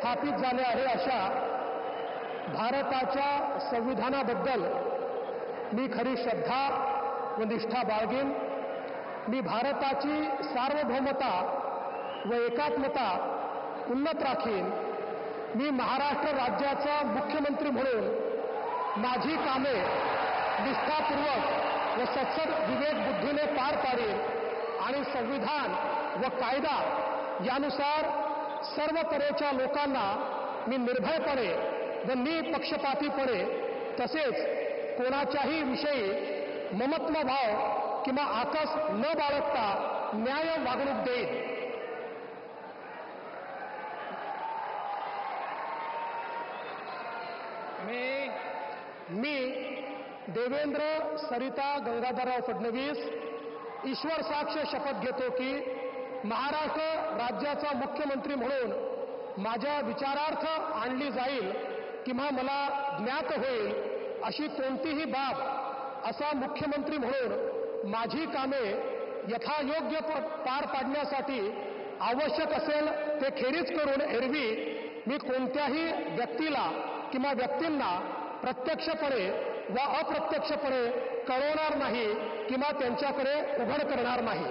स्थापित झाले आहे अशा भारताच्या संविधानाबद्दल मी खरी श्रद्धा व निष्ठा बाळगेन। मी भारताची सार्वभौमता व एकात्मता उन्नत राखीन। मी महाराष्ट्र राज्याचा मुख्यमंत्री म्हणून माझी कामे निष्ठापूर्वक व सत्सद विवेक बुद्धीने पार पाडेन आणि संविधान व कायदा यानुसार सर्व तऱ्हेच्या लोकांना मी निर्भयपणे व निपक्षपातीपणे तसेच कोणाच्याही विषयी ममत्व भाव किंवा आकस न बाळगता न्याय वागणूक देईन। मी देवेंद्र सरिता गंगाधरराव फडणवीस ईश्वर साक्ष शपथ घेतो की महाराष्ट्र राज्याचा मुख्यमंत्री म्हणून माझ्या विचारार्थ आणली जाईल किंवा मला ज्ञात होईल अशी कोणतीही बाब असा मुख्यमंत्री म्हणून माझी कामे यथायोग्य पार पाडण्यासाठी आवश्यक असेल ते खेरीज करून एरवी मी कोणत्याही व्यक्तीला किंवा व्यक्तींना प्रत्यक्षपणे व अप्रत्यक्षपणे कळवणार नाही किंवा त्यांच्याकडे उघड करणार नाही।